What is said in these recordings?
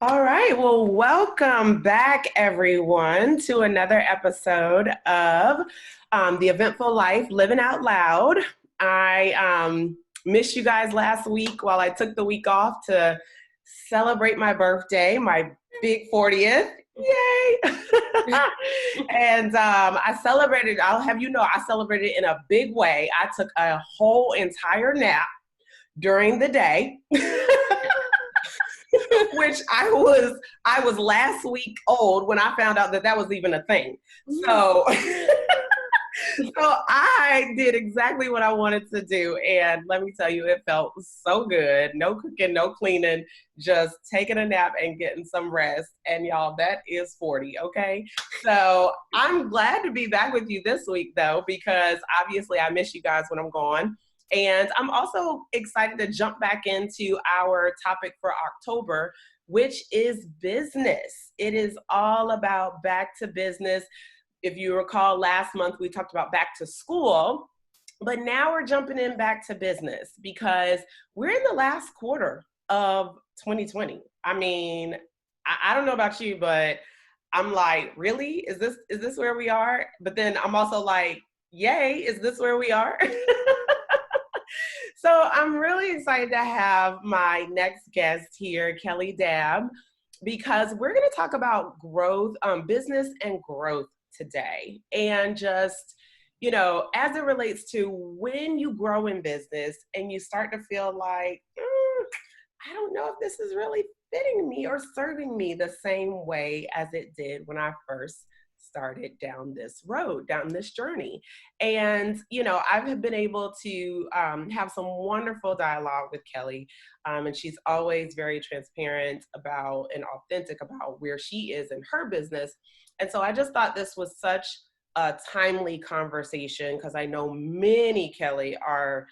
All right. Well, welcome back, everyone, to another episode of the Eventful Life Living Out Loud. I missed you guys last week while I took the week off to celebrate my birthday, my big 40th. Yay! And I celebrated, I'll have you know, I celebrated in a big way. I took a whole entire nap during the day. Which I was last week old when I found out that was even a thing. So, so I did exactly what I wanted to do. And let me tell you, it felt so good. No cooking, no cleaning, just taking a nap and getting some rest. And y'all, that is 40, okay? So I'm glad to be back with you this week though, because obviously I miss you guys when I'm gone. And I'm also excited to jump back into our topic for October, which is business. It is all about back to business. If you recall, last month we talked about back to school, but now we're jumping in back to business because we're in the last quarter of 2020. I mean, I don't know about you, but I'm like, really? Is this where we are? But then I'm also like, yay, is this where we are? So I'm really excited to have my next guest here, Kellie Daab, because we're going to talk about growth, business and growth today. And just, as it relates to when you grow in business and you start to feel like, I don't know if this is really fitting me or serving me the same way as it did when I first started down this road, down this journey. And, I've been able to have some wonderful dialogue with Kellie. And she's always very transparent about and authentic about where she is in her business. And so I just thought this was such a timely conversation because I know many, Kellie, are,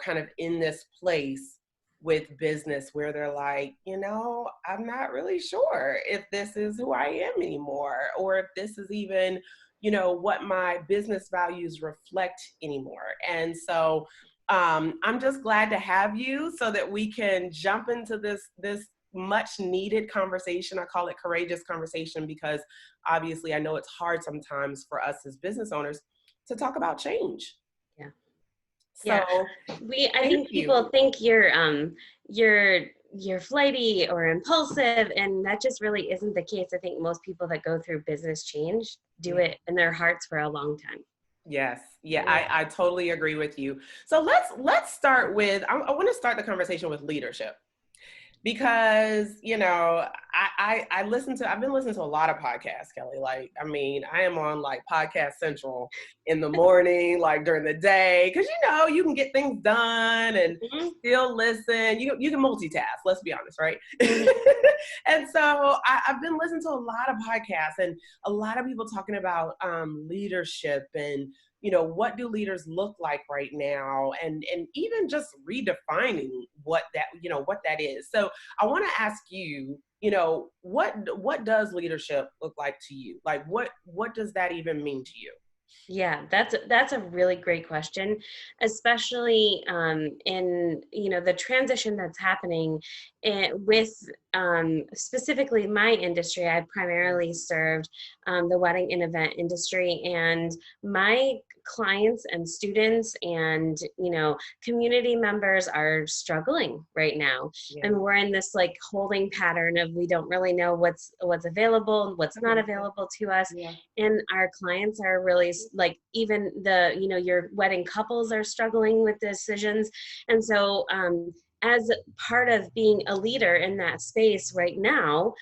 kind of in this place with business where they're like, I'm not really sure if this is who I am anymore, or if this is even, what my business values reflect anymore. And so I'm just glad to have you so that we can jump into this much needed conversation. I call it courageous conversation because obviously I know it's hard sometimes for us as business owners to talk about change. Yeah. So Yeah. I think people think you're flighty or impulsive, and that just really isn't the case. I think most people that go through business change do it in their hearts for a long time. Yes. Yeah, I totally agree with you. So let's start with, I want to start the conversation with leadership. Because, I've been listening to a lot of podcasts, Kellie. Like, I mean, I am on like Podcast Central in the morning, like during the day, because, you can get things done and still listen. You can multitask, let's be honest, right? And so I've been listening to a lot of podcasts and a lot of people talking about leadership and, what do leaders look like right now, and even just redefining what that is. So I want to ask you, what does leadership look like to you? Like what does that even mean to you? Yeah, that's a really great question, especially in the transition that's happening with specifically my industry. I primarily served the wedding and event industry, and my clients and students and community members are struggling right now. Yeah. And we're in this like holding pattern of we don't really know what's available, what's not available to us. Yeah. And our clients are really like, even your wedding couples are struggling with decisions. And so as part of being a leader in that space right now,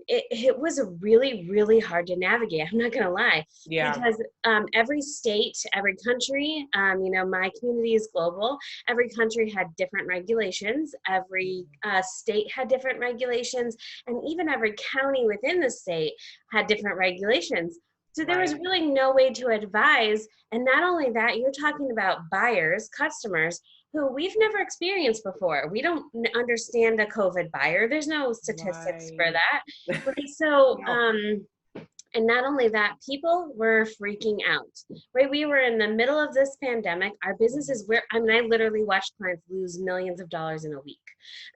it was really, really hard to navigate. I'm not going to lie. Yeah. Because every state, every country, my community is global. Every country had different regulations. Every state had different regulations. And even every county within the state had different regulations. So there was really no way to advise. And not only that, you're talking about buyers, customers, who we've never experienced before. We don't understand a COVID buyer. There's no statistics for that. Right? So And not only that, people were freaking out, right? We were in the middle of this pandemic. Our businesses were, I mean, I literally watched clients lose millions of dollars in a week.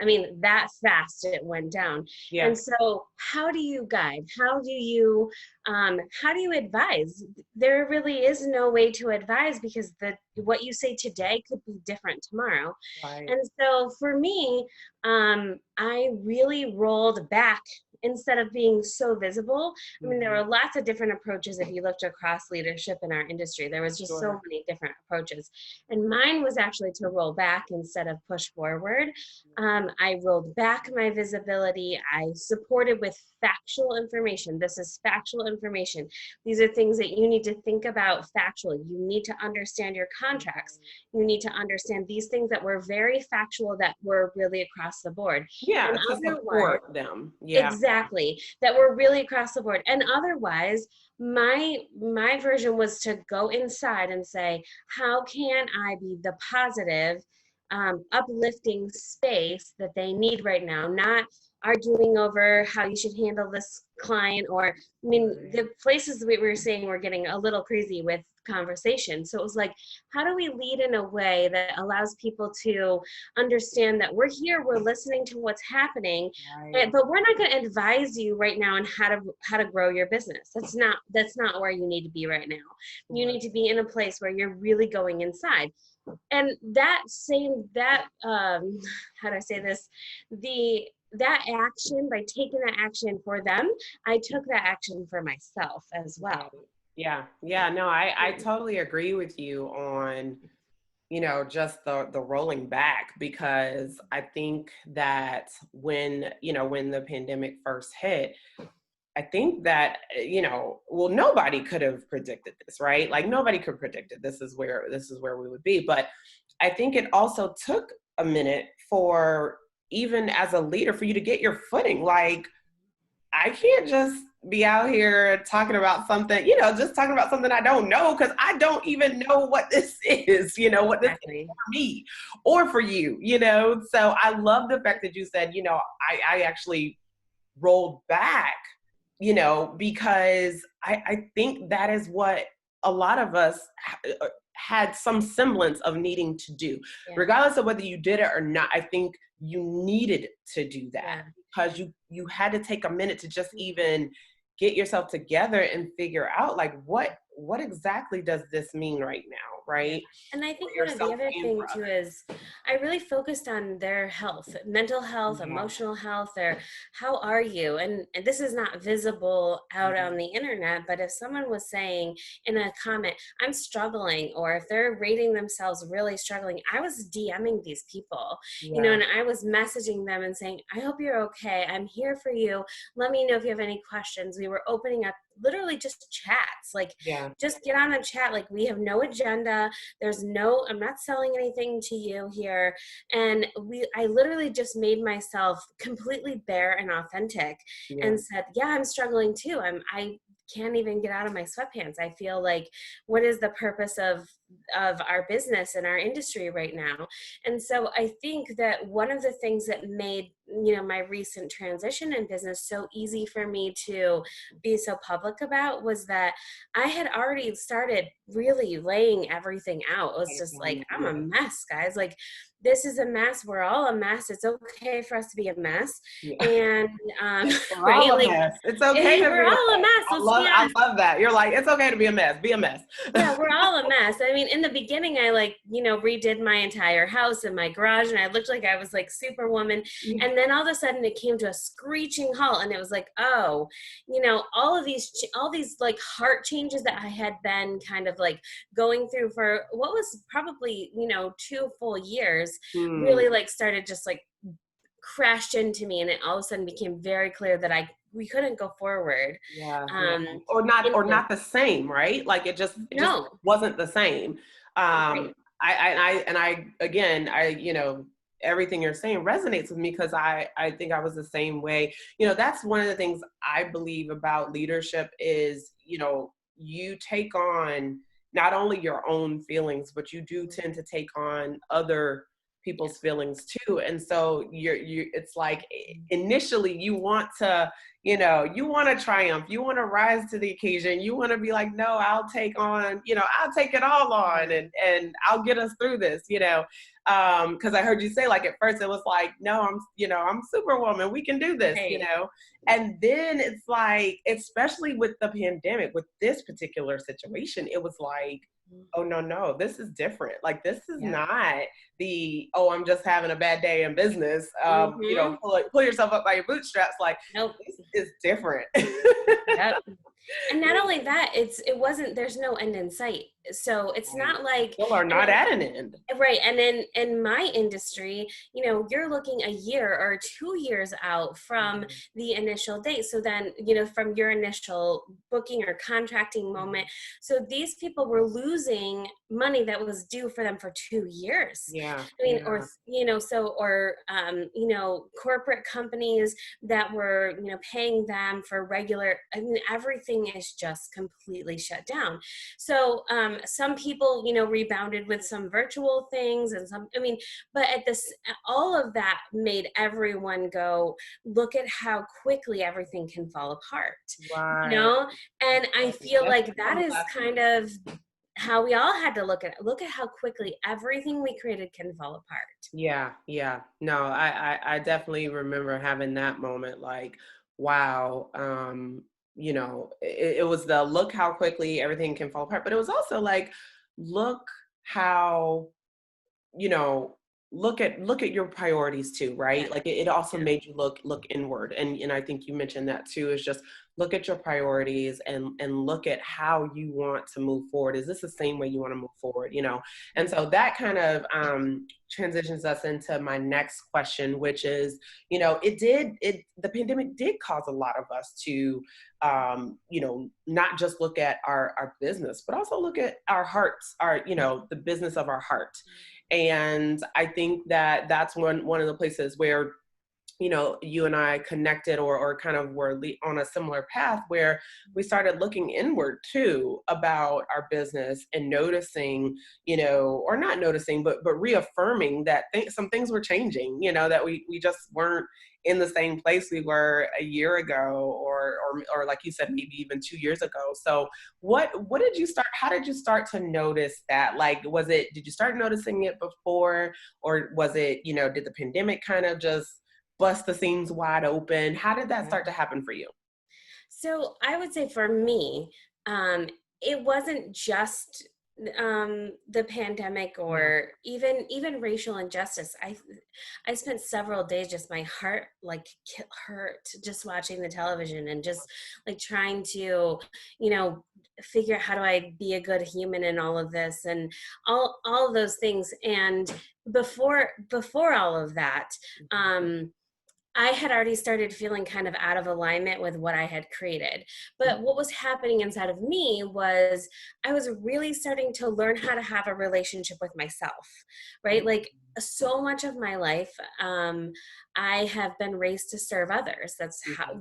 I mean, that fast it went down. Yeah. And so how do you guide? How do you advise? There really is no way to advise, because what you say today could be different tomorrow. Right. And so for me, I really rolled back instead of being so visible. I mean, there were lots of different approaches. If you looked across leadership in our industry, there was just so many different approaches. And mine was actually to roll back instead of push forward. I rolled back my visibility. I supported with factual information. This is factual information. These are things that you need to think about factually. You need to understand your contracts. You need to understand these things that were very factual, that were really across the board. Yeah, And to support them. Yeah. exactly, that were really across the board. And otherwise, my version was to go inside and say, how can I be the positive, uplifting space that they need right now, not arguing over how you should handle this client. Or, I mean, the places we were saying were getting a little crazy with conversation. So it was like, how do we lead in a way that allows people to understand that we're here, we're listening to what's happening, but we're not going to advise you right now on how to grow your business. That's not where you need to be right now. You need to be in a place where you're really going inside. And how do I say this? That action, by taking that action for them, I took that action for myself as well. Yeah. No, I totally agree with you on, just the rolling back, because I think that when the pandemic first hit, I think that, well, nobody could have predicted this, right? Like, nobody could predict it. This is where we would be. But I think it also took a minute for, even as a leader, for you to get your footing. Like, I can't just be out here talking about something, just talking about something I don't know, because I don't even know what this is, what this is for me or for you, So I love the fact that you said, I actually rolled back, because I think that is what a lot of us had some semblance of needing to do, regardless of whether you did it or not. I think you needed to do that because you had to take a minute to just even get yourself together and figure out, like, what exactly does this mean right now, right? And I think one of the other thing too is I really focused on their health, mental health, emotional health, their how are you? And this is not visible out on the internet, but if someone was saying in a comment, I'm struggling, or if they're rating themselves really struggling, I was DMing these people, and I was messaging them and saying, I hope you're okay. I'm here for you. Let me know if you have any questions. We were opening up literally just chats, like just get on a chat. Like, we have no agenda. I'm not selling anything to you here. And I literally just made myself completely bare and authentic and said, I'm struggling too. I can't even get out of my sweatpants. I feel like, what is the purpose of our business and our industry right now? And so I think that one of the things that made, my recent transition in business so easy for me to be so public about was that I had already started really laying everything out. It was just like, I'm a mess, guys. Like, this is a mess. We're all a mess. It's okay for us to be a mess. And we're all a mess. It's okay to we're all a mess. I love that. You're like, it's okay to be a mess. Be a mess. Yeah, we're all a mess. I mean, in the beginning, I redid my entire house and my garage, and I looked like I was like Superwoman. And then all of a sudden it came to a screeching halt, and it was like, oh, all these like heart changes that I had been kind of like going through for what was probably, 2 full years, really like started just like crashed into me, and it all of a sudden became very clear that we couldn't go forward. Or not the same, right? Like, it just wasn't the same. Everything you're saying resonates with me, because I think I was the same way. That's one of the things I believe about leadership is, you take on not only your own feelings, but you do tend to take on other people's feelings too. And so it's like initially you want to, you want to triumph, you want to rise to the occasion, you want to be like, no, I'll take on, I'll take it all on and I'll get us through this, because I heard you say, like, at first it was like, no, I'm Superwoman, we can do this, Right. And then it's like, especially with the pandemic, with this particular situation, it was like, oh, no, this is different. Like, this is not I'm just having a bad day in business. Pull yourself up by your bootstraps. Like, nope. This is different. Yep. And not only that, there's no end in sight. So it's not like people are not at an end. Right. And in my industry, you're looking a year or 2 years out from the initial date. So then, from your initial booking or contracting moment. So these people were losing money that was due for them for 2 years. Yeah. I mean, corporate companies that were, paying them for regular, everything is just completely shut down. So, some people, rebounded with some virtual things and but all of that made everyone go, look at how quickly everything can fall apart, right. And I feel like that is kind of how we all had to look at how quickly everything we created can fall apart. Yeah. No, I definitely remember having that moment, like, wow, it was the look how quickly everything can fall apart, but it was also like, look how, look at your priorities too, right? Like it also made you look inward. And I think you mentioned that too, is just look at your priorities and look at how you want to move forward. Is this the same way you want to move forward? And so that kind of transitions us into my next question, which is, the pandemic did cause a lot of us to, not just look at our business, but also look at our hearts, the business of our heart. And I think that that's one of the places where, you and I connected or kind of were on a similar path, where we started looking inward too about our business and noticing, or not noticing, but reaffirming that some things were changing, that we just weren't in the same place we were a year ago, or like you said, maybe even 2 years ago. So what did you start, how did you start to notice that? Like, did you start noticing it before, or was it, did the pandemic kind of just bust the seams wide open? How did that start to happen for you? So I would say for me, it wasn't just the pandemic or even racial injustice. I spent several days just my heart like hurt just watching the television and just like trying to figure out how do I be a good human in all of this and all of those things. And before all of that, I had already started feeling kind of out of alignment with what I had created. But what was happening inside of me was I was really starting to learn how to have a relationship with myself, right? Like so much of my life, I have been raised to serve others.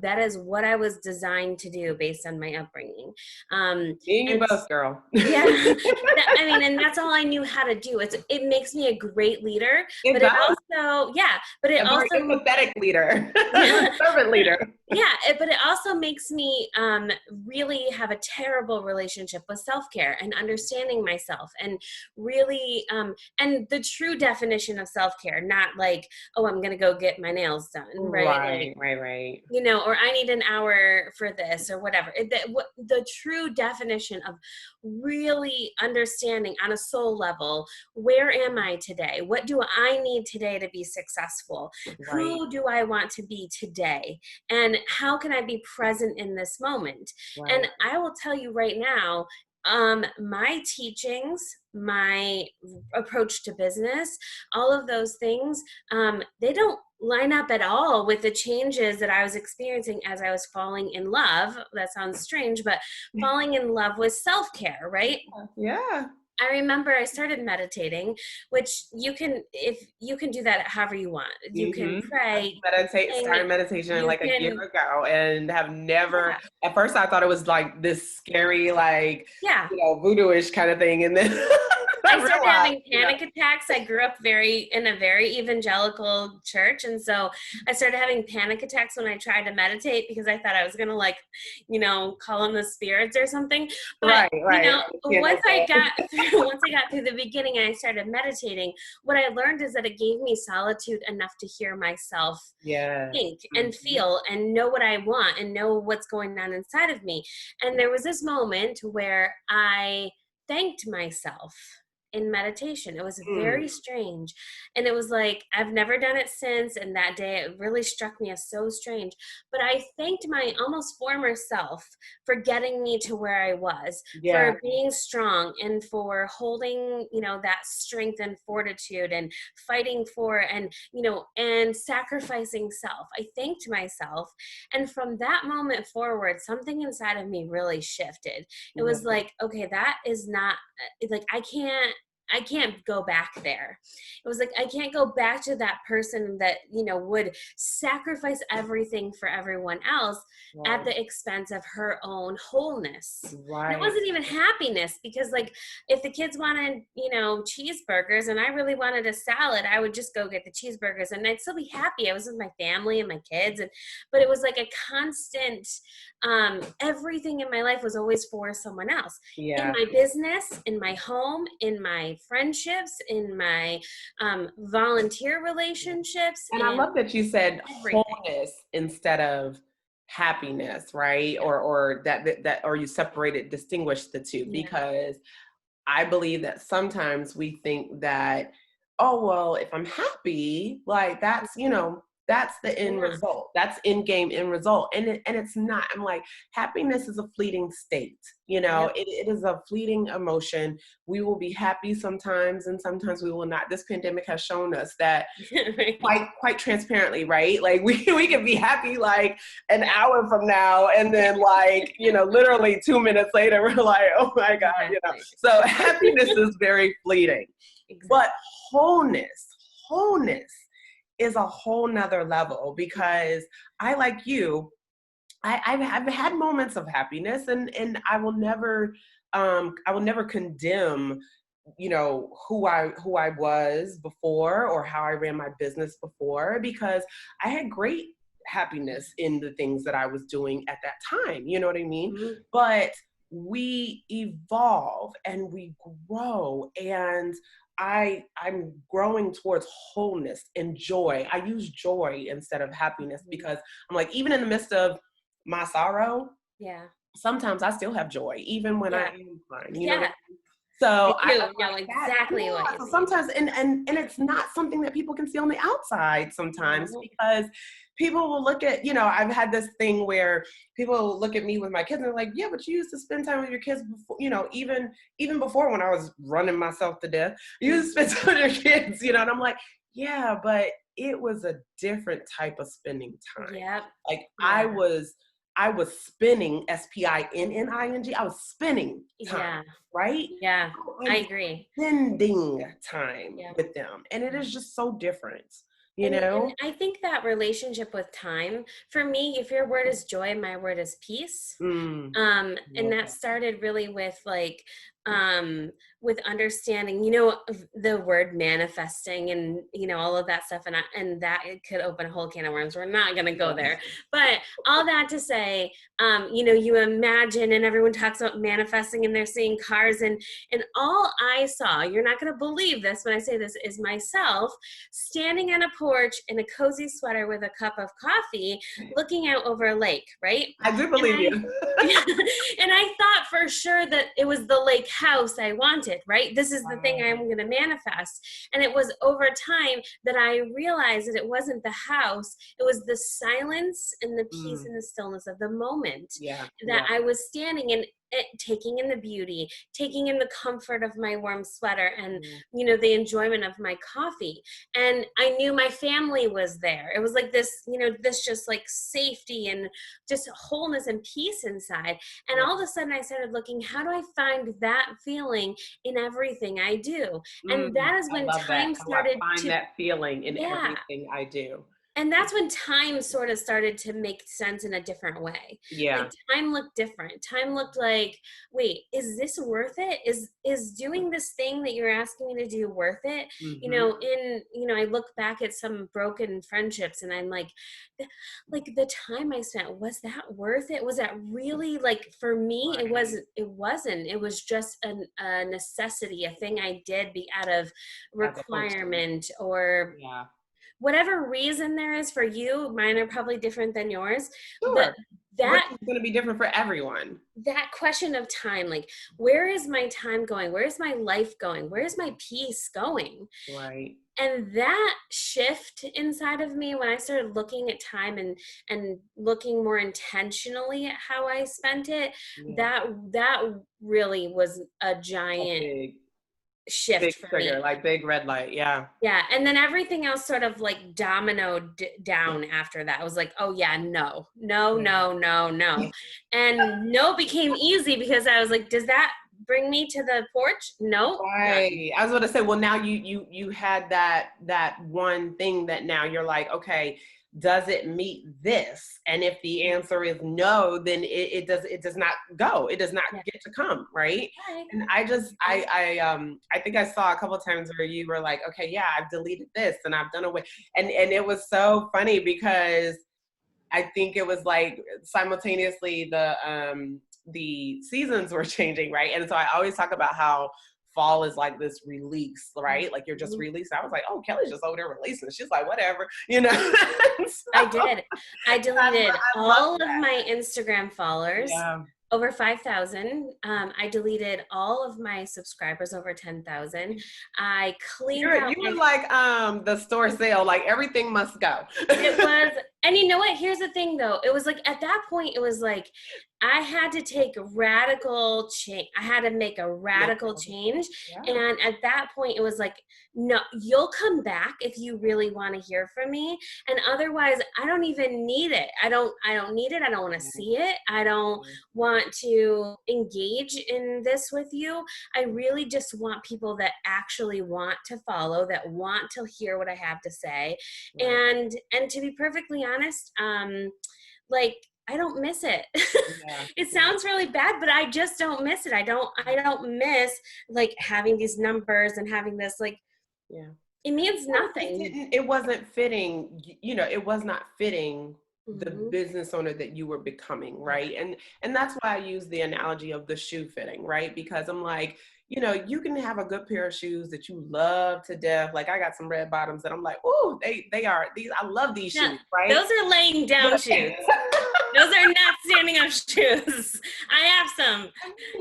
That is what I was designed to do based on my upbringing. Me and you both, girl. Yeah. And that's all I knew how to do. It makes me a great leader, but it also, empathetic leader, servant leader. Yeah, but it also makes me really have a terrible relationship with self-care and understanding myself, and really, and the true definition of self-care, not like, oh, I'm gonna go get my nails done, right? Right. Or I need an hour for this or whatever. The true definition of really understanding on a soul level, where am I today? What do I need today to be successful? Right. Who do I want to be today? And how can I be present in this moment? Right. And I will tell you right now, my teachings, my approach to business, all of those things, they don't line up at all with the changes that I was experiencing as I was falling in love. That sounds strange, but falling in love with self-care, right? Yeah. I remember I started meditating, which you can do that however you want. You can pray. Started meditation like a year ago, and have never, at first I thought it was like this scary, like, voodoo-ish kind of thing. And then I started realized, having panic attacks. I grew up in a very evangelical church. And so I started having panic attacks when I tried to meditate because I thought I was going to call on the spirits or something. But, right, right. once I got through the beginning and I started meditating, what I learned is that it gave me solitude enough to hear myself Yeah. think and feel and know what I want and know what's going on inside of me. And there was this moment where I thanked myself in meditation. It was very strange. And it was like, I've never done it since. And that day it really struck me as so strange. But I thanked my almost former self for getting me to where I was, Yeah. for being strong and for holding, that strength and fortitude and fighting for and sacrificing self. I thanked myself. And from that moment forward, something inside of me really shifted. It was like, okay, that is not like, I can't go back there. It was like, I can't go back to that person that, would sacrifice everything for everyone else at the expense of her own wholeness. Right. And it wasn't even happiness, because like, if the kids wanted, cheeseburgers and I really wanted a salad, I would just go get the cheeseburgers and I'd still be happy. I was with my family and my kids. But it was like a constant, everything in my life was always for someone else. Yeah. In my business, in my home, in my friendships, in my volunteer relationships. And I love that you said everything. wholeness instead of happiness, right? Or that or you separated, distinguish the two, because I believe that sometimes we think that, oh, well, if I'm happy, like that's, that's the end result. That's end game end result. And it's not. I'm like, happiness is a fleeting state. It is a fleeting emotion. We will be happy sometimes and sometimes we will not. This pandemic has shown us that quite transparently, right? Like we can be happy like an hour from now and then like, literally 2 minutes later, we're like, oh my God, So happiness is very fleeting. Exactly. But wholeness is a whole nother level, because I, like you, I've had moments of happiness and I will never condemn, who I was before or how I ran my business before, because I had great happiness in the things that I was doing at that time. You know what I mean? Mm-hmm. But we evolve and we grow, and I'm growing towards wholeness and joy. I use joy instead of happiness because I'm like, even in the midst of my sorrow, sometimes I still have joy, even when I am crying. You know what I mean? So I know exactly what you mean. Sometimes, and it's not something that people can see on the outside sometimes, because people will look at, I've had this thing where people will look at me with my kids and they're like, yeah, but you used to spend time with your kids before, even before when I was running myself to death, you used to spend time with your kids, and I'm like, yeah, but it was a different type of spending time. Like I was spending, spinning. I was spending time, right? Yeah, I agree. Spending time with them. And it is just so different, And I think that relationship with time, for me, if your word is joy, my word is peace. And that started really with with understanding, the word manifesting and, all of that stuff. And that it could open a whole can of worms. We're not going to go there, but all that to say, you imagine, and everyone talks about manifesting and they're seeing cars and all I saw, you're not going to believe this when I say this, is myself standing on a porch in a cozy sweater with a cup of coffee, looking out over a lake, right? I do believe you. And I thought for sure that it was the lake house I wanted, right? This is the thing I'm going to manifest. And it was over time that I realized that it wasn't the house. It was the silence and the peace and the stillness of the moment that I was standing in, taking in the beauty, taking in the comfort of my warm sweater and, the enjoyment of my coffee. And I knew my family was there. It was like this, this just like safety and just wholeness and peace inside. And all of a sudden I started looking, how do I find that feeling in everything I do? And that is when time started to find that feeling in everything I do. And that's when time sort of started to make sense in a different way. Yeah. Like time looked different. Time looked like, wait, is this worth it? Is doing this thing that you're asking me to do worth it? Mm-hmm. I look back at some broken friendships and I'm like the time I spent, was that worth it? Was that really, like, for me, it Right. wasn't, it was just a necessity, a thing I did be out of As opposed to, requirement or yeah. whatever reason there is for you. Mine are probably different than yours, but Sure. Yours that is going to be different for everyone. that question of time, like, where is my time going, where is my life going, where is my peace going? Right. And that shift inside of me when I started looking at time and looking more intentionally at how I spent it, Yeah. that really was a A giant big, big shift for trigger, me. like big red light. Yeah. Yeah, and then everything else sort of like dominoed down after that. I was like, oh yeah, no, no, Yeah. no, no, no. And no became easy because I was like, does that bring me to the porch? No, done. Right. I was going to say, well, now you had that one thing that now you're like, okay, does it meet this? And if the answer is no, then it does not go. It does not Yeah. get to come, right? Right. And I think I saw a couple of times where you were like, okay, yeah, I've deleted this and I've done away. And it was so funny because I think it was like simultaneously the seasons were changing, right? And so I always talk about how fall is like this release, right? Like you're just Mhm. released. I was like, oh, Kelly's just over there releasing. She's like, whatever, you know. I So did. I deleted I love all of that. my Instagram followers, Yeah. over 5,000. I deleted all of my subscribers, over 10,000. I cleaned out You were my like the store sale, like everything must go. It was, and you know what? Here's the thing though. It was like at that point, it was like I had to take radical change. I had to make a radical change. Yeah. And at that point, it was like, no, you'll come back if you really want to hear from me. And otherwise, I don't even need it. I don't need it. I don't want to see it. I don't want to engage in this with you. I really just want people that actually want to follow, that want to hear what I have to say. Right. And to be perfectly honest, like, I don't miss it. Yeah. It Yeah. sounds really bad, but I just don't miss it. I don't miss like having these numbers and having this, like, Yeah. it means Well, nothing. it wasn't fitting, it was not fitting the Hmm. business owner that you were becoming, right? And that's why I use the analogy of the shoe fitting, right? Because I'm like, you can have a good pair of shoes that you love to death. Like I got some red bottoms that I'm like, oh, they are these, I love these Yeah, shoes, right? those are laying down But, shoes. Those are not standing up shoes. I have some,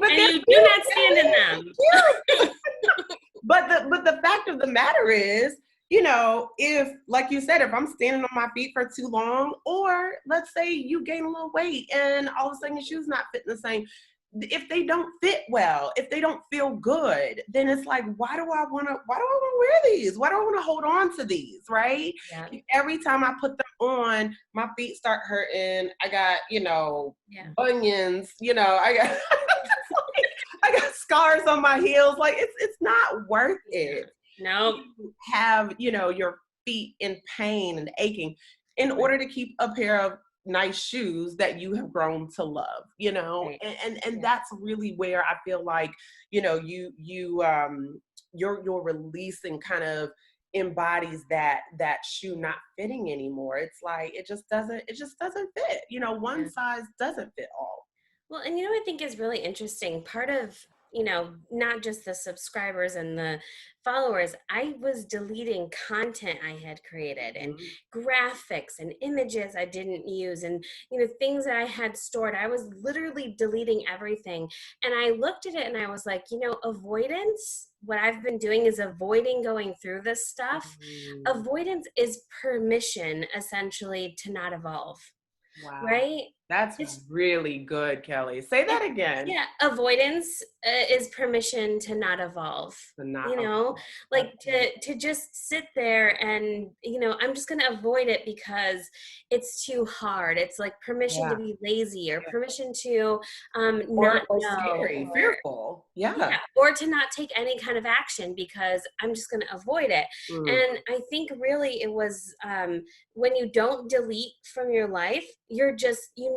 but and they're you do cute. not stand in them. They're cute. But the fact of the matter is, if, like you said, if I'm standing on my feet for too long, or let's say you gain a little weight and all of a sudden your shoes not fitting the same, if they don't fit well, if they don't feel good, then it's like, why do I want to wear these? Why do I want to hold on to these? Right? Yeah. Every time I put them on, my feet start hurting. I got, Yeah. bunions, I got I got scars on my heels. Like it's not worth it. No. You have, your feet in pain and aching in order to keep a pair of nice shoes that you have grown to love, Right. and Yeah. that's really where I feel like, your releasing kind of embodies that shoe not fitting anymore. It's like it just doesn't fit. One Yeah. size doesn't fit all. Well, and I think is really interesting. Part of, not just the subscribers and the followers, I was deleting content I had created and Mhm. graphics and images I didn't use and, things that I had stored. I was literally deleting everything. And I looked at it and I was like, avoidance, what I've been doing is avoiding going through this stuff. Mm. Avoidance is permission, essentially, to not evolve. Wow. Right? That's It's really good, Kelly. Say it, that again. yeah, avoidance is permission to not evolve. To not You know, evolve. That's like good. to just sit there and, I'm just going to avoid it because it's too hard. It's like permission to Yeah. be lazy, or Yeah. permission to not Or know, scary, or fearful. Yeah. yeah, or to not take any kind of action because I'm just going to avoid it. Mm, And I think really it was, when you don't delete from your life, you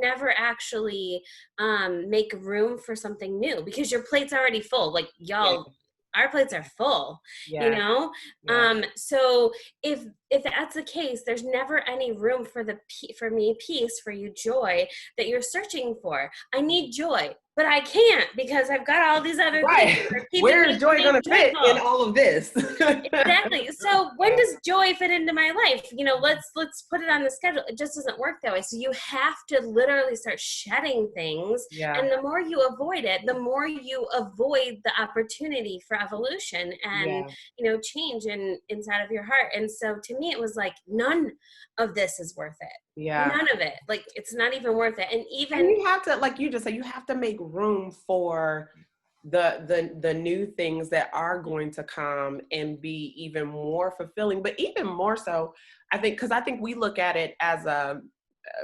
never actually make room for something new because your plate's already full. Like, yeah. y'all, our plates are full, you Yeah. know? Yeah. So if that's the case, there's never any room for for me, peace, for you, joy that you're searching for. I need joy, but I can't because I've got all these other things Right. that are keeping Where me is from joy being going to fit in joyful. all of this? Exactly. So when Yeah. does joy fit into my life? Let's put it on the schedule. It just doesn't work that way. So you have to literally start shedding things. Yeah. And the more you avoid it, the more you avoid the opportunity for evolution and, Yeah. change inside of your heart. And so to me, it was like, none of this is worth it. Yeah. None of it. Like, it's not even worth it. And And even, you have to, like you just said, you have to make room for the new things that are going to come and be even more fulfilling. But even more so, I think, because I think we look at it as a,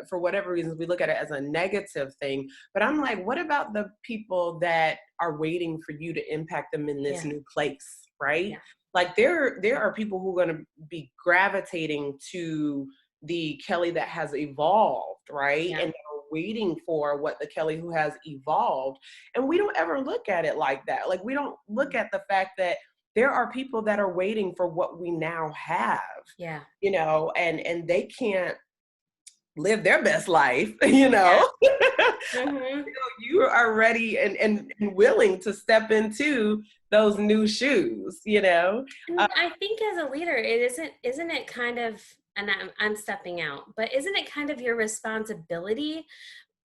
for whatever reasons, we look at it as a negative thing. But I'm like, what about the people that are waiting for you to impact them in this yeah, new place, right? yeah, Like there are people who are going to be gravitating to the Kelly that has evolved, right? yeah, And are waiting for what the Kelly who has evolved. And we don't ever look at it like that. Like, we don't look at the fact that there are people that are waiting for what we now have, yeah, and they can't live their best life, yeah. Mm-hmm. you are ready and willing to step into those new shoes. And I think as a leader, isn't it kind of, and I'm stepping out, but isn't it kind of your responsibility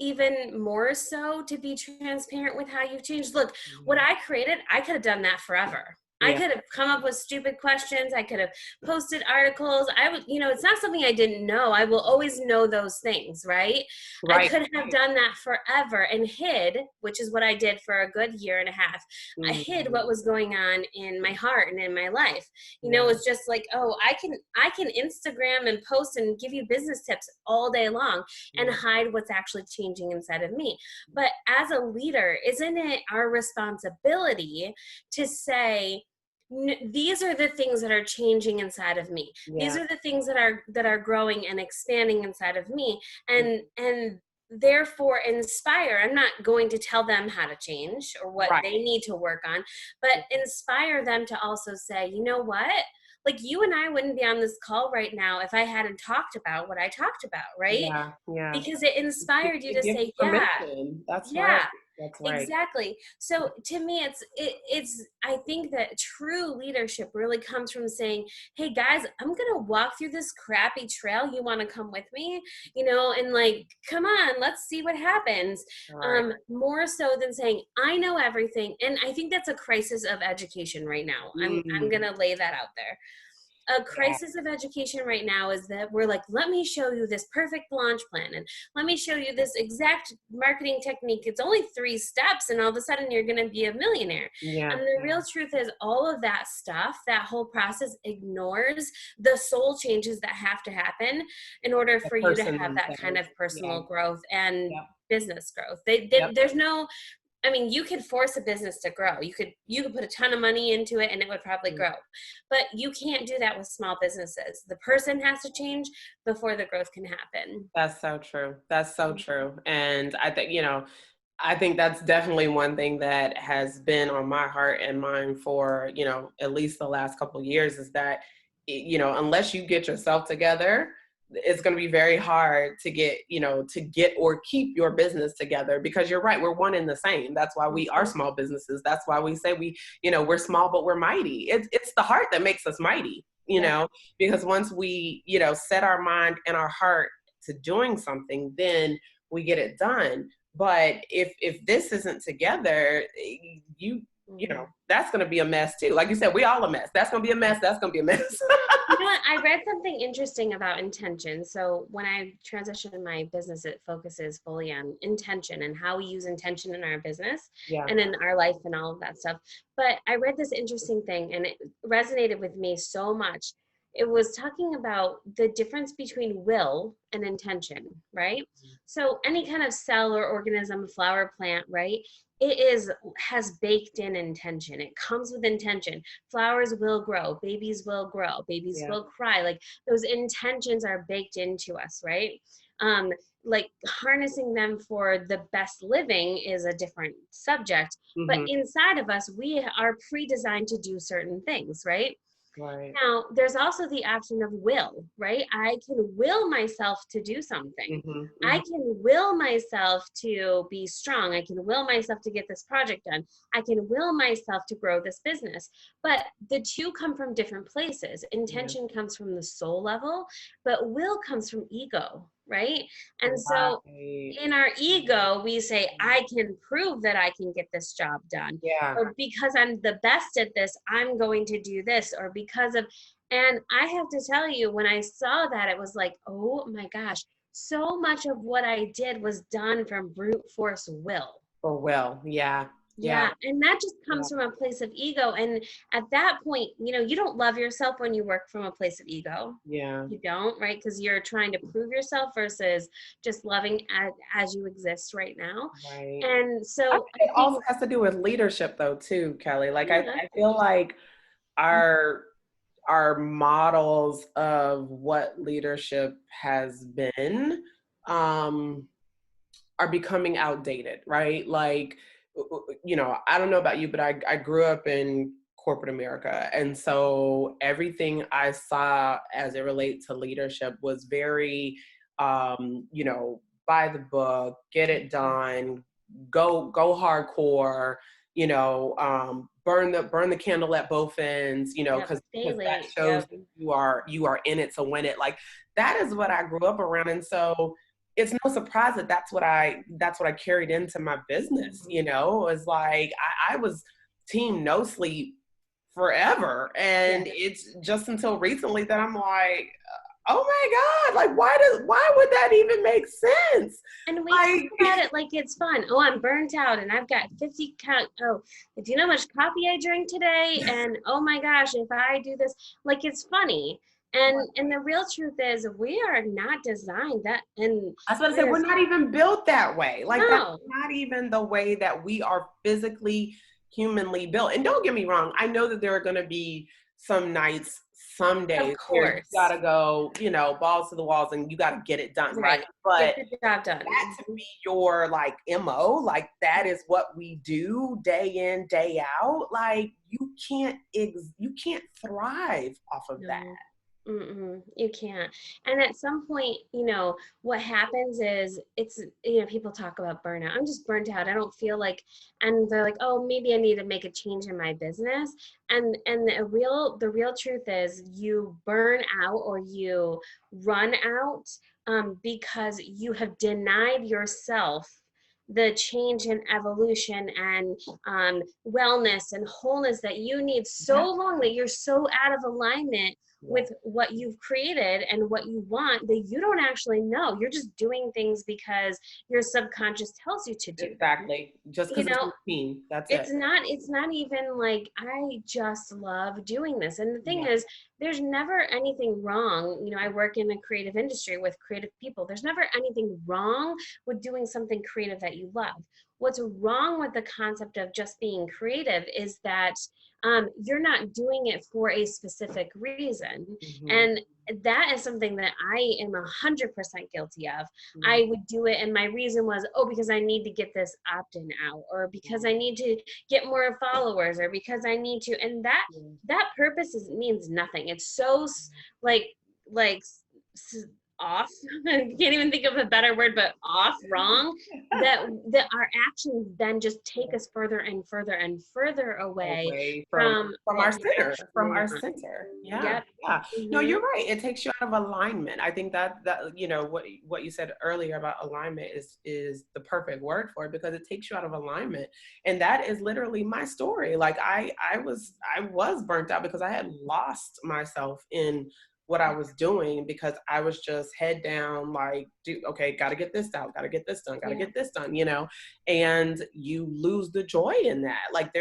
even more so to be transparent with how you've changed? Look, what I created, I could have done that forever. I Yeah. could have come up with stupid questions. I could have posted articles. I would, it's not something I didn't know. I will always know those things, right? I Right. could have done that forever and hid, which is what I did for a good year and a half. I hid Mhm. what was going on in my heart and in my life. Yeah. It's just like, oh, I can Instagram and post and give you business tips all day long and Yeah. hide what's actually changing inside of me. But as a leader, isn't it our responsibility to say, these are the things that are changing inside of me. These Yeah. are the things that are growing and expanding inside of me, and therefore inspire. I'm not going to tell them how to change or what Right. they need to work on, but inspire them to also say, you know what? Like, you and I wouldn't be on this call right now if I hadn't talked about what I talked about, right? Yeah. Yeah. Because it inspired you to It gives say, yeah, permission. That's right. yeah, That's right. exactly. So to me, it's I think that true leadership really comes from saying, hey guys, I'm gonna walk through this crappy trail. You want to come with me? And like, come on, let's see what happens. All right. More so than saying I know everything. And I think that's a crisis of education right now. I'm Mm. gonna lay that out there. A Yeah. crisis of education right now is that we're like, let me show you this perfect launch plan, and let me show you this exact marketing technique. It's only 3 steps, and all of a sudden you're going to be a millionaire. Yeah. And the real truth is, all of that stuff, that whole process, ignores the soul changes that have to happen in order The for you to person have that kind themselves. of Yeah. personal growth and Yep. business growth. Yep. There's no, I mean, you could force a business to grow. You could put a ton of money into it and it would probably Mm. grow. But you can't do that with small businesses. The person has to change before the growth can happen. That's so true. That's so true. And I think that's definitely one thing that has been on my heart and mind for, at least the last couple of years, is that, unless you get yourself together, it's going to be very hard to get or keep your business together, because you're right. We're one and the same. That's why we are Mhm. small businesses. That's why we say we're small, but we're mighty. It's the heart that makes us mighty, Yeah. because once we, set our mind and our heart to doing something, then we get it done. But if this isn't together, Mhm. that's going to be a mess too. Like you said, we all a mess. That's going to be a mess. That's going to be a mess. what? I read something interesting about intention. So when I transitioned my business, it focuses fully on intention and how we use intention in our business Yeah. and in our life and all of that stuff. But I read this interesting thing and it resonated with me so much. It was talking about the difference between will and intention, right? So any kind of cell or organism, flower, plant, right? It has baked in intention. It comes with intention. Flowers will grow, babies Yeah. will cry. Like those intentions are baked into us, right? um like harnessing them for the best living is a different subject, but Mm-hmm. inside of us we are pre-designed to do certain things, right? Right. Now, there's also the option of will, right? I can will myself to do something. Mm-hmm. I Mm-hmm. can will myself to be strong. I can will myself to get this project done. I can will myself to grow this business. But the two come from different places. Yeah. Intention comes from the soul level, but will comes from ego, right? And so Right. in our ego, we say, I can prove that I can get this job done, Yeah. or because I'm the best at this, I'm going to do this, or because of, and I have to tell you, when I saw that, it was like, oh my gosh, so much of what I did was done from brute force will. For well. Yeah. Yeah. Yeah, and that just Yeah. comes from a place of ego. And at that point, you don't love yourself when you work from a place of ego. Yeah. You don't, right? Because you're trying to prove yourself versus just loving as you exist right now. Right. And I so think I it also think, has to do with leadership though too, Kelly. Like yeah, I feel like our models of what leadership has been um are becoming outdated, right? Like, I don't know about you, but I grew up in corporate America. And so everything I saw as it relates to leadership was very, by the book, get it done, go hardcore, burn the candle at both ends, yep, because stay that late. shows Yep. that you are in it to win it. Like that is what I grew up around. And so it's no surprise that that's what I carried into my business. It's like I was team no sleep forever, Yeah. and it's just until recently that I'm like, oh my god, like why would that even make sense? And we talk Like, about it like it's fun. Oh, I'm burnt out and I've got 50 count. Oh, do you know how much coffee I drank today? And oh my gosh, if I do this, like it's funny. And the real truth is we are not designed that, and I was about to say, we're there's not even built that way. Like that's no, not even the way that we are physically, humanly built. And don't get me wrong, I know that there are going to be some nights, some of days where you course. gotta go, balls to the walls, and you gotta get it done, right? Right. Get But the job done. that to be your like MO, like that is what we do day in, day out. Like you can't thrive off of that. No. Mm-mm, you can't. And at some point, what happens is people talk about burnout. I'm just burnt out. I don't feel like, and they're like, oh, maybe I need to make a change in my business. And the real truth is you burn out or you run out because you have denied yourself the change and evolution and wellness and wholeness that you need so Yeah. long, that you're so out of alignment Yeah. with what you've created and what you want, that you don't actually know. You're just doing things because your subconscious tells you to do them. Exactly. Just You because it's know, routine. That's it. it's not even like I just love doing this. And the thing Yeah. is, there's never anything wrong. I work in a creative industry with creative people. There's never anything wrong with doing something creative that you love. What's wrong with the concept of just being creative is that you're not doing it for a specific reason. Mm-hmm. And that is something that I am 100% guilty of. Mm-hmm. I would do it, and my reason was, oh, because I need to get this opt-in out, or because I need to get more followers, or because I need to, and that purpose means nothing. It's so like like off. I can't even think of a better word, but off, wrong. That our actions then just take us further and further and further away Away from from our what we center, actually from our want. center. Yeah. Yep. Yeah. No, Hmm. you're right. It takes you out of alignment. I think that what you said earlier about alignment is the perfect word for it, because it takes you out of alignment. And that is literally my story. Like I was burnt out because I had lost myself in what I was doing because I was just head down, like, okay, got to get this out, got to get this done, got to get this done, and you lose the joy in that. Like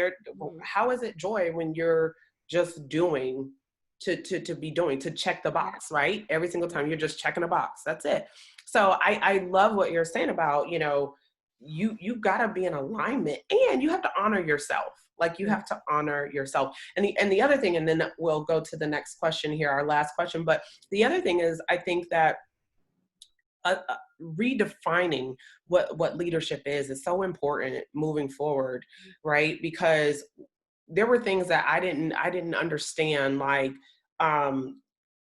how is it joy when you're just doing to be doing, to check the box, right? Every single time you're just checking a box. That's it. So I love what you're saying about, you got to be in alignment and you have to honor yourself. Like you have to honor yourself. And the other thing, and then we'll go to the next question here, our last question. But the other thing is, I think that redefining what leadership is so important moving forward, right? Because there were things that I didn't understand, like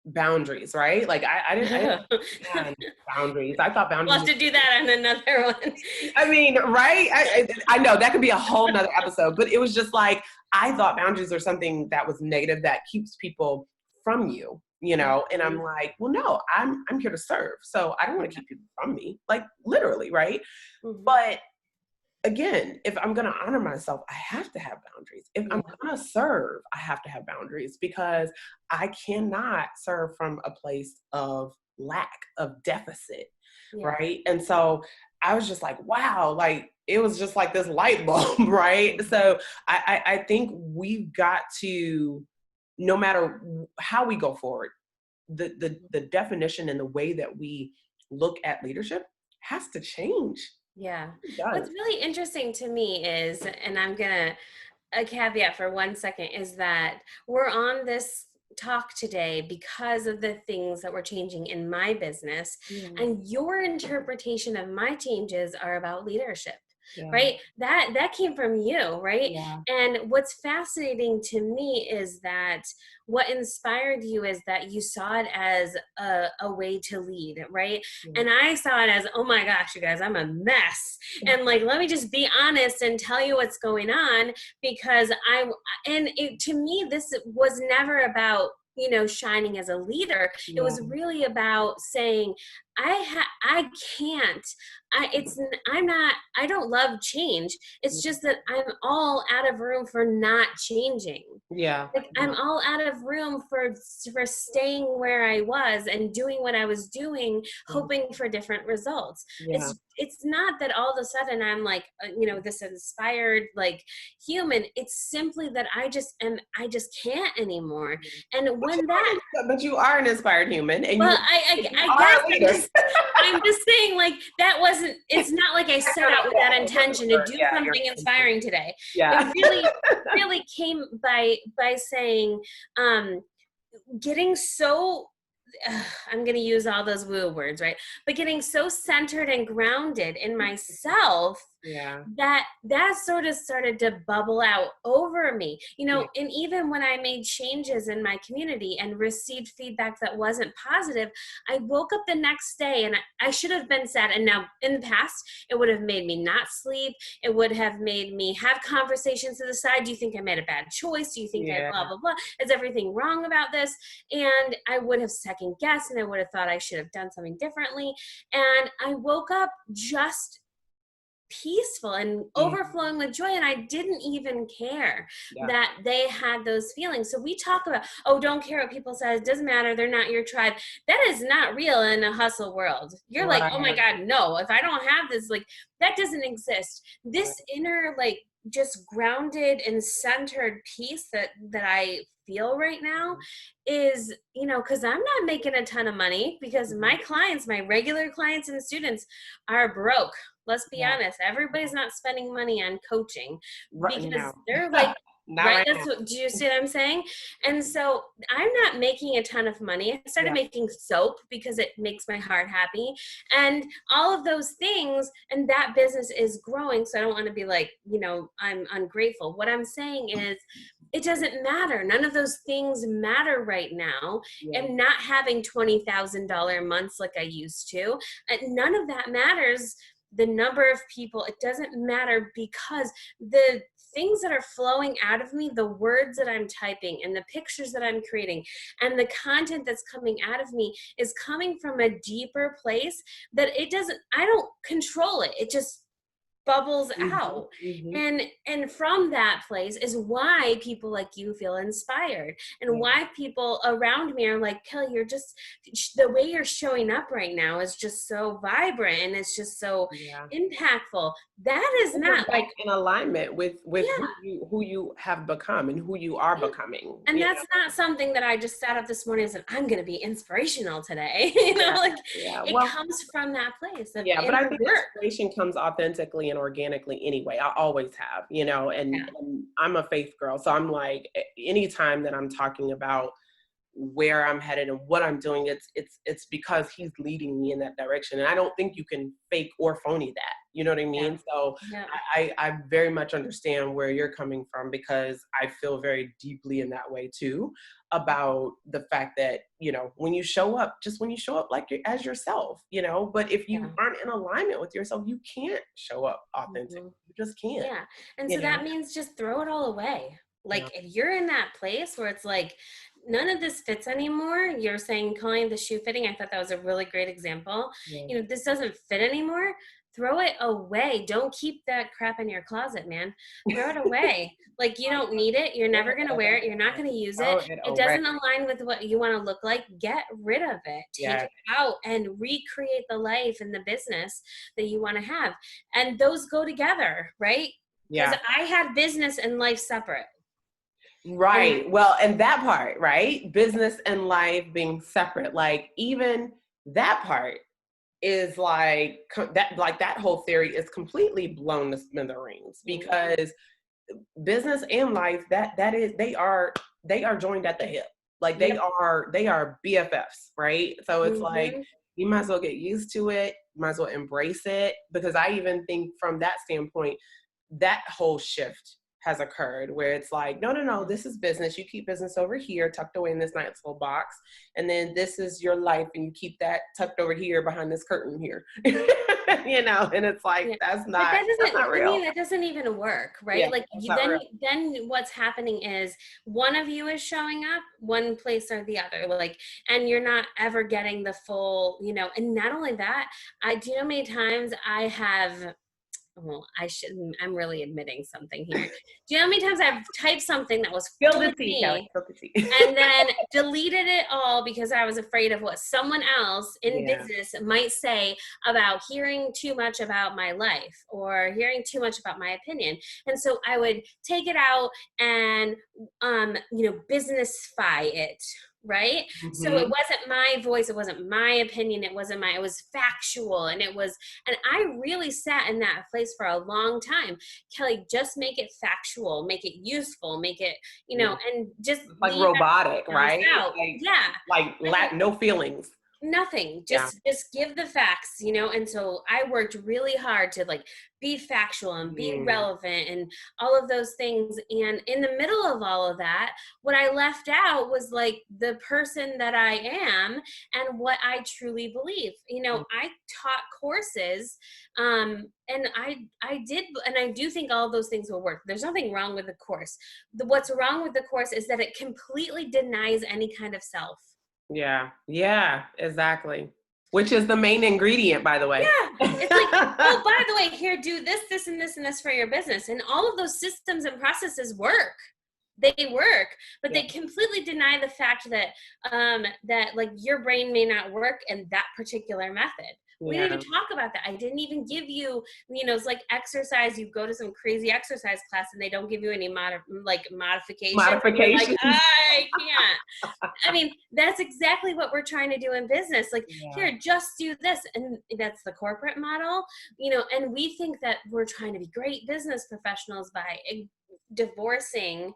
boundaries, right? Like I didn't understand boundaries. I thought boundaries. We'll have to do that on another one. I mean, right? I know that could be a whole nother episode, but it was just like, I thought boundaries are something that was negative, that keeps people from you, and I'm like, well, no, I'm here to serve. So I don't want to keep people from me, like literally, right? Mm-hmm. But again, if I'm going to honor myself, I have to have boundaries. If I'm going to serve, I have to have boundaries, because I cannot serve from a place of lack, of deficit, right? And so I was just like, wow, like it was just like this light bulb, right? So I think we've got to, no matter how we go forward, the definition and the way that we look at leadership has to change. Yeah. What's really interesting to me is, and I'm going to, a caveat for 1 second, is that we're on this talk today because of the things that were changing in my business, and your interpretation of my changes are about leadership. Right? That came from you, right? And what's fascinating to me is that what inspired you is that you saw it as a way to lead, right? And I saw it as, oh my gosh, you guys, I'm a mess. And like, let me just be honest and tell you what's going on, because to me, this was never about, shining as a leader. It was really about saying, I don't love change. It's just that I'm all out of room for not changing. I'm all out of room for staying where I was and doing what I was doing, hoping for different results. It's not that all of a sudden I'm like, this inspired like human. It's simply that I just can't anymore. And but you are an inspired human, and I guess I'm just saying, like, that wasn't, it's not like I set out with that intention to do something inspiring today. It really came by saying, getting so, I'm going to use all those woo words, right? But getting so centered and grounded in myself, that sort of started to bubble out over me, and even when I made changes in my community and received feedback that wasn't positive, I woke up the next day and I should have been sad. And now in the past, it would have made me not sleep. It would have made me have conversations to the side. Do you think I made a bad choice? Do you think I blah, blah, blah? Is everything wrong about this? And I would have second guessed, and I would have thought I should have done something differently. And I woke up just peaceful and overflowing with joy, and I didn't even care that they had those feelings. So we talk about, don't care what people say, it doesn't matter, they're not your tribe. That is not real in a hustle world. You're like, oh my God, no, if I don't have this, like, that doesn't exist. This inner, like, just grounded and centered peace that I feel right now is, because I'm not making a ton of money, because my clients, my regular clients and students, are broke. Let's be honest. Everybody's not spending money on coaching because they're like, right? Do you see what I'm saying? And so I'm not making a ton of money. I started making soap because it makes my heart happy, and all of those things. And that business is growing. So I don't want to be like, I'm ungrateful. What I'm saying is, it doesn't matter. None of those things matter right now. And not having $20,000 months like I used to, none of that matters. The number of people, it doesn't matter, because the things that are flowing out of me, the words that I'm typing and the pictures that I'm creating and the content that's coming out of me is coming from a deeper place that I don't control it. It just bubbles Mm-hmm. out. Mm-hmm. And from that place is why people like you feel inspired, and Yeah. why people around me are like, Kelly, you're just, the way you're showing up right now is just so vibrant, and it's just so Yeah. impactful. That is You're not like, like in alignment with yeah. who you have become and who you are becoming. And You that's not something that I just sat up this morning and said, I'm going to be inspirational today. You know, Yeah, like yeah. it Well, comes from that place of yeah, but I inner think work. inspiration comes authentically and organically anyway. I always have, Yeah. and I'm a faith girl. So I'm like, anytime that I'm talking about where I'm headed and what I'm doing, it's because he's leading me in that direction. And I don't think you can fake or phony that. You know what I Yeah. mean? So Yeah. I very much understand where you're coming from, because I feel very deeply in that way too, about the fact that, when you show up, like as yourself, but if you Yeah. aren't in alignment with yourself, you can't show up authentic. Mhm. You just can't, Yeah. And you so know? that means just throw it all away. Yeah. Like if you're in that place where it's like, none of this fits anymore, you're saying, calling the shoe fitting. I thought that was a really great example. Yeah. This doesn't fit anymore. Throw it away. Don't keep that crap in your closet, man. Throw it away. Like you don't need it. You're never going to wear it. You're not going to use it. Throw it It away. doesn't align with what you want to look like. Get rid of it. Take Yeah. it out and recreate the life and the business that you want to have. And those go together, right? Because Yeah. I had business and life separate. And Right. Well, and that part, right? Business and life being separate, like even that part is that whole theory is completely blown to smithereens, because business and life, that is, they are joined at the hip. Like yep. they are BFFs, right? So it's like Mm-hmm. you might as well get used to it, might as well embrace it, because I even think from that standpoint, that whole shift has occurred where it's like, no, this is business. You keep business over here, tucked away in this nice little box. And then this is your life, and you keep that tucked over here behind this curtain here. And it's like, Yeah. that's But not, that that's doesn't, not to me, real. that doesn't even work, Yeah, right? Like that's not real. then what's happening is one of you is showing up one place or the other, like, and you're not ever getting the full, and not only that, do you know how many times I have, well, I shouldn't, I'm really admitting something here. Do you know how many times I've typed something that was Spill the fully tea, Kelly. me, Spill the tea. and then deleted it all because I was afraid of what someone else in Yeah. business might say about hearing too much about my life or hearing too much about my opinion. And so I would take it out and, businessify it. Right. So it Mm-hmm. wasn't my voice. It wasn't my opinion. It was factual. And and I really sat in that place for a long time. Kelly, just make it factual, make it useful, make it, Yeah. and just Like leave robotic, everything else right? out. Yeah. No feelings. Nothing. Yeah. Just give the facts, and so I worked really hard to like be factual and be Mm. relevant and all of those things. And in the middle of all of that, what I left out was like the person that I am and what I truly believe. I taught courses, and I did, and I do think all of those things will work. There's nothing wrong with the course. What's wrong with the course is that it completely denies any kind of self. Yeah. Yeah, exactly. Which is the main ingredient, by the way. Yeah. It's like, oh, by the way, here, do this, this, and this, and this for your business. And all of those systems and processes work. They work, but Yeah. they completely deny the fact that that like your brain may not work in that particular method. We didn't Yeah. even talk about that. I didn't even give you, it's like exercise. You go to some crazy exercise class and they don't give you any modification. You're like, Modifications. I can't. I mean, that's exactly what we're trying to do in business. Like, Yeah. here, just do this. And that's the corporate model, and we think that we're trying to be great business professionals by divorcing,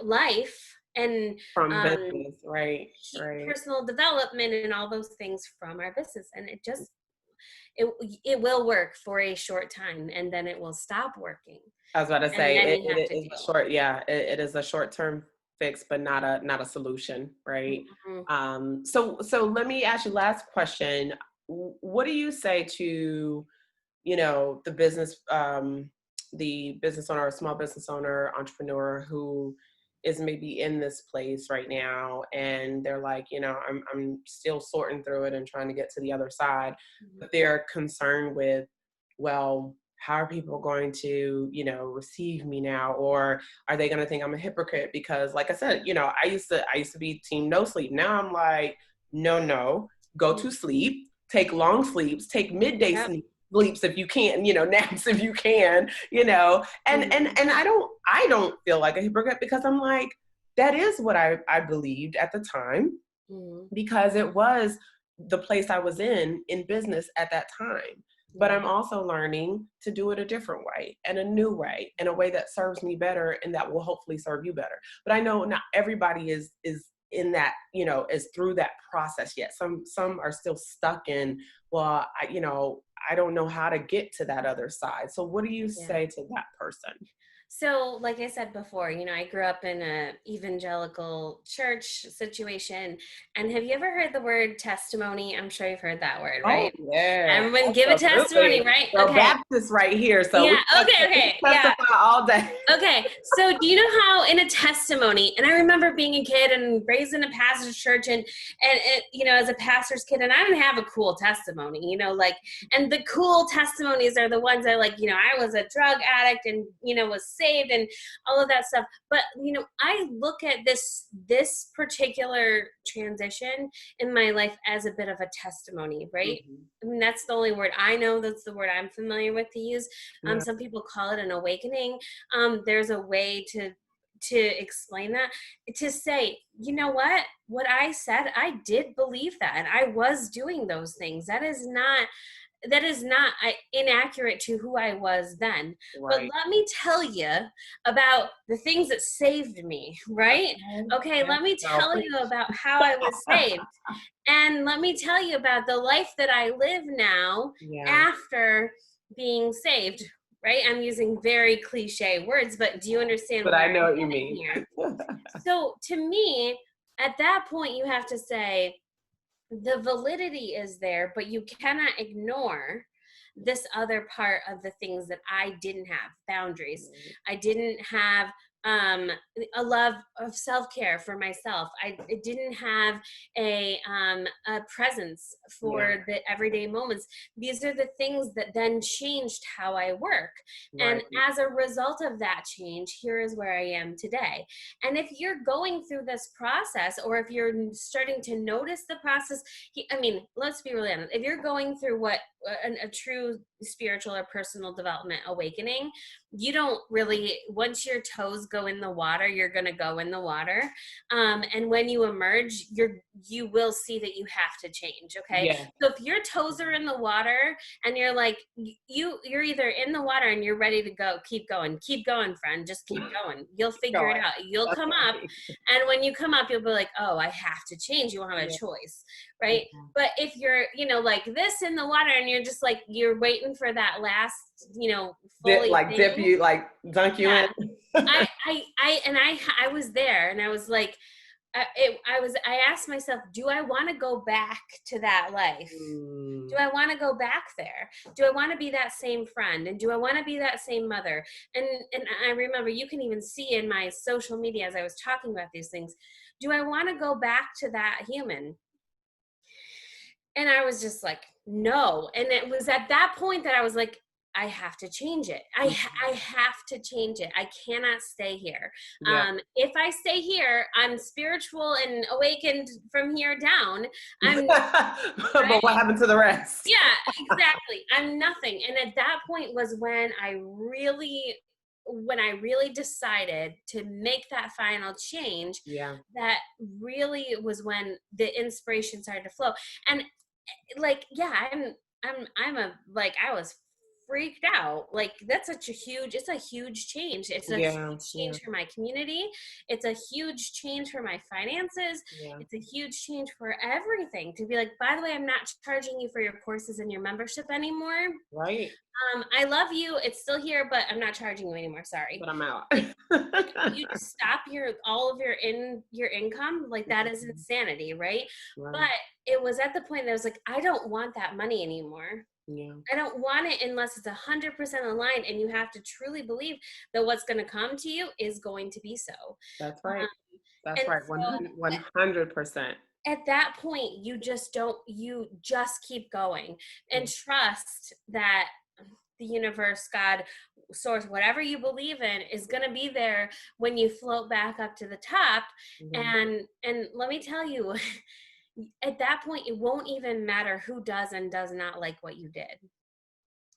life and From business, right. Right. personal development and all those things from our business. And it will work for a short time and then it will stop working. I was about to And say then you have it to is deal. short. Yeah, it is a short-term fix, but not a solution, right? Mm-hmm. So let me ask you last question. What do you say to, the business owner, or small business owner, entrepreneur who is maybe in this place right now, and they're like, I'm still sorting through it and trying to get to the other side, but they're concerned with, well, how are people going to, receive me now? Or are they going to think I'm a hypocrite? Because like I said, I used to be team no sleep. Now I'm like, no, go to sleep, take long sleeps, take midday sleeps if you can, naps if you can, and I don't feel like a hypocrite, because I'm like, that is what I believed at the time, because it was the place I was in business at that time. But I'm also learning to do it a different way, and a new way, and a way that serves me better, and that will hopefully serve you better. But I know not everybody is in that, is through that process yet. Some are still stuck in, well, I don't know how to get to that other side. So what do you say to that person? So, like I said before, I grew up in a evangelical church situation. And have you ever heard the word testimony? I'm sure you've heard that word, right? Oh, yeah. Everyone give a testimony, right? We're Baptists right here, so yeah. Okay. Yeah. All day. Okay. So, do you know how in a testimony, and I remember being a kid and raised in a pastor's church, and as a pastor's kid, and I didn't have a cool testimony, and the cool testimonies are the ones that, I was a drug addict and, was saved and all of that stuff. But, I look at this particular transition in my life as a bit of a testimony, right? I mean, that's the only word I know. That's the word I'm familiar with to use. Some people call it an awakening. There's a way to explain that, to say, you know what I said, I did believe that, and I was doing those things. That is not inaccurate to who I was then. Right. But let me tell you about the things that saved me, right? Okay, let me tell you about how I was saved. And let me tell you about the life that I live now after being saved, right? I'm using very cliche words, but do you understand? But I know what you mean. Here? So to me, at that point, you have to say, the validity is there, but you cannot ignore this other part of the things that I didn't have: boundaries. I didn't have a love of self-care for myself. I didn't have a presence for the everyday moments. These are the things that then changed how I work. Right. And as a result of that change, here is where I am today. And if you're going through this process, or if you're starting to notice the process, let's be really honest. If you're going through what a true spiritual or personal development awakening, you don't really, once your toes go in the water, you're going to go in the water. And when you emerge, you will see that you have to change. Okay. Yeah. So if your toes are in the water and you're like, you're either in the water and you're ready to go, keep going, friend, just keep going. You'll figure it out. You'll come up. And when you come up, you'll be like, oh, I have to change. You won't have a choice. Right. Mm-hmm. But if you're, like this in the water, and you're just like, you're waiting for that last, fully dip you, dunk you in. I was there, and I was like, I asked myself, do I want to go back to that life? Do I want to go back there? Do I want to be that same friend? And do I want to be that same mother? And I remember, you can even see in my social media as I was talking about these things, do I want to go back to that human? And I was just like, no. And it was at that point that I was like, I have to change it. I have to change it. I cannot stay here. Yeah. If I stay here, I'm spiritual and awakened from here down. But what happened to the rest? Yeah, exactly. I'm nothing. And at that point was when I really decided to make that final change. Yeah. That really was when the inspiration started to flow. And I was freaked out. That's it's a huge change. It's a huge change for my community. It's a huge change for my finances. Yeah. It's a huge change for everything, to be like, by the way, I'm not charging you for your courses and your membership anymore. Right. I love you. It's still here, but I'm not charging you anymore. Sorry. But I'm out. You just stop all of your income. That is insanity, right? But it was at the point that I was like, I don't want that money anymore. Yeah. I don't want it unless it's 100% aligned, and you have to truly believe that what's going to come to you is going to be so. That's right. That's right. 100%. At that point, you just keep going and trust that the universe, God, source, whatever you believe in, is going to be there when you float back up to the top. And let me tell you, at that point, it won't even matter who does and does not like what you did.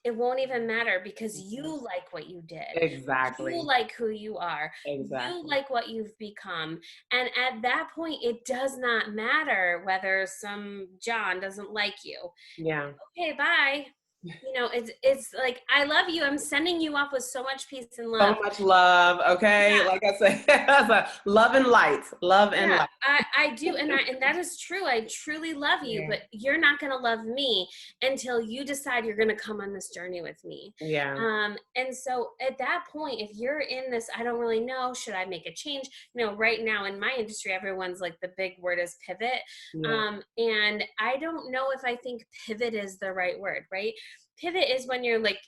It won't even matter because you like what you did. Exactly. You like who you are. Exactly. You like what you've become. And at that point, it does not matter whether some John doesn't like you. Yeah. Okay, bye. You know, it's like, I love you. I'm sending you off with so much peace and So love. much love. Okay. Yeah. Like I said, love and light. Love and Yeah, light. I do. And that is true. I truly love you, Yeah. but you're not going to love me until you decide you're going to come on this journey with me. Yeah. And so at that point, if you're in this, I don't really know, should I make a change? You know, right now in my industry, everyone's like, the big word is pivot. Yeah. And I don't know if I think pivot is the right word, right? Pivot is when you're like,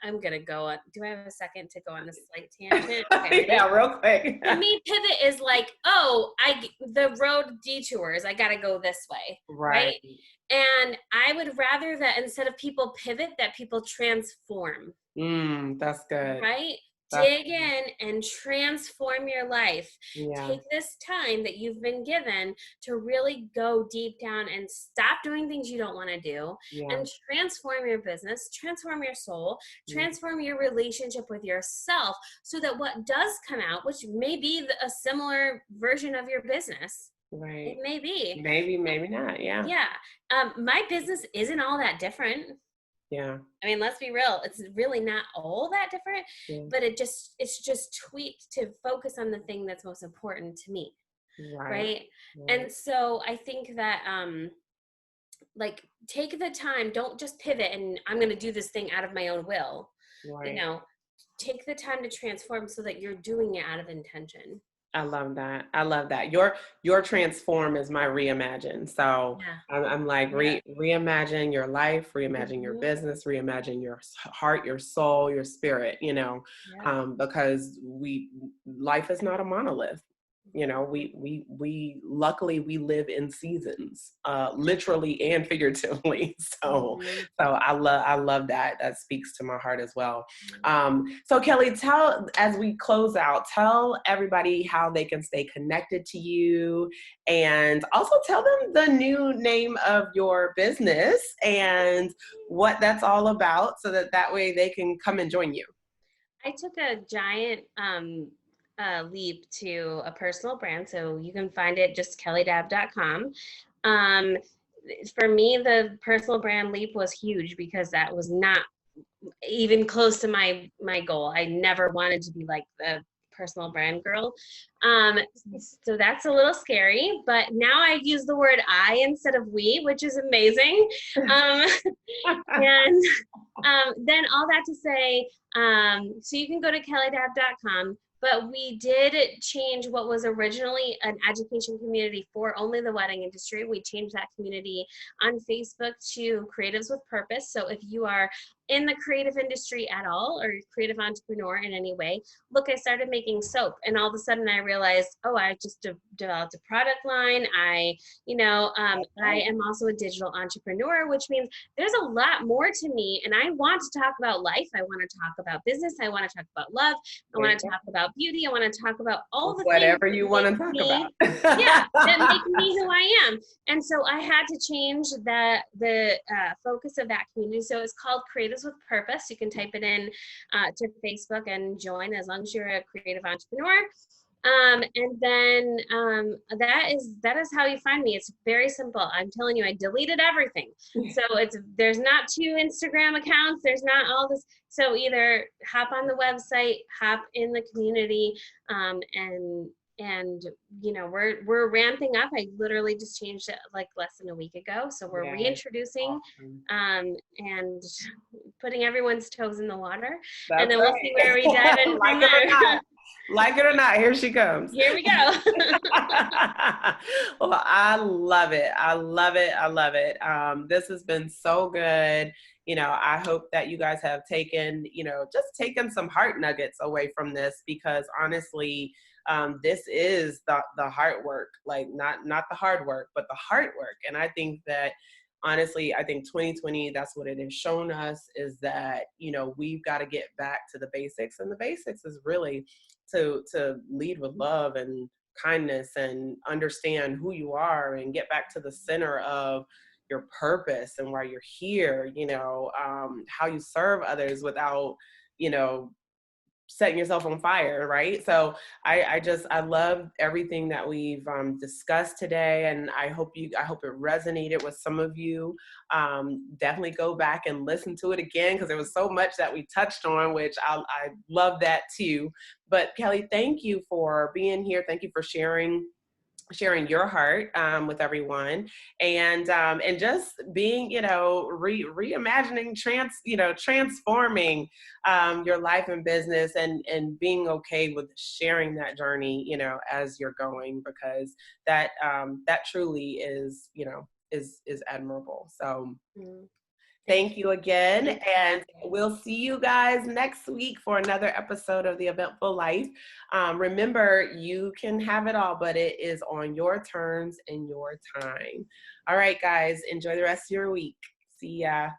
I'm going to go on. Do I have a second to go on this slight tangent? Okay, Yeah, real quick. for me, pivot is like, oh, the road detours. I got to go this way, right? Right. And I would rather that instead of people pivot, that people transform, That's good. right? That's Dig in and transform your life. yeah. Take this time that you've been given to really go deep down and stop doing things you don't want to do, Yeah. and transform your business, transform your soul, Yeah. transform your relationship with yourself, so that what does come out, which may be a similar version of your business, Right. it may be. Maybe, maybe not. Yeah. Yeah. My business isn't all that different. Yeah. I mean, let's be real. It's really not all that different, Yeah. but it's just tweaked to focus on the thing that's most important to me. Right. Right. And so I think that, like, take the time, don't just pivot and I'm going to do this thing out of my own will. Right. You know, take the time to transform so that you're doing it out of intention. I love that. I love that. Your transform is my reimagine. So Yeah. I'm like reimagine your life, reimagine your business, reimagine your heart, your soul, your spirit. You know, because life is not a monolith. You know, we luckily we live in seasons, literally and figuratively. So I love that. That speaks to my heart as well. So Kellie, as we close out, tell everybody how they can stay connected to you, and also tell them the new name of your business and what that's all about, so that way they can come and join you. I took a giant leap to a personal brand. So you can find it just kelliedaab.com. For me, the personal brand leap was huge because that was not even close to my goal. I never wanted to be like the personal brand girl. So that's a little scary, but now I use the word I instead of we, which is amazing. And then all that to say, so you can go to kelliedaab.com, but we did change what was originally an education community for only the wedding industry. We changed that community on Facebook to Creatives with Purpose. So if you are in the creative industry at all, or creative entrepreneur in any way, look, I started making soap, and all of a sudden I realized, oh, I just developed a product line. I am also a digital entrepreneur, which means there's a lot more to me, and I want to talk about life. I want to talk about business. I want to talk about love. I want to talk about beauty. I want to talk about all the whatever things you want to talk about. that make me who I am. And so I had to change the focus of that community. So it's called Creatives with Purpose. You can type it in to Facebook and join, as long as you're a creative entrepreneur. And then that is how you find me. It's very simple. I'm telling you, I deleted everything. So there's not 2 Instagram accounts. There's not all this. So either hop on the website, hop in the community, and you know, we're ramping up. I literally just changed it like less than a week ago. So we're reintroducing and putting everyone's toes in the water. That's and then we'll see where we dive in like from there. Like it or not, here she comes. Here we go. Well, I love it. I love it. I love it. This has been so good. You know, I hope that you guys have taken some heart nuggets away from this, because honestly, this is the hard work, like not the hard work, but the heart work. And I think that honestly, I think 2020, that's what it has shown us, is that, we've got to get back to the basics. And the basics is really to lead with love and kindness and understand who you are and get back to the center of your purpose and why you're here, how you serve others without, you know, setting yourself on fire, right? So I love everything that we've discussed today, and I hope it resonated with some of you. Definitely go back and listen to it again, because there was so much that we touched on, which I love that too. But Kellie, thank you for being here. Thank you for sharing your heart with everyone, and just being, reimagining, transforming your life and business, and being okay with sharing that journey, as you're going, because that truly is, is admirable. So Mm, thank thank you. you again, Thank you for and having me. we'll see you guys next week for another episode of the Eventful Life. Remember, you can have it all, but it is on your terms and your time. All right, guys, enjoy the rest of your week. See ya.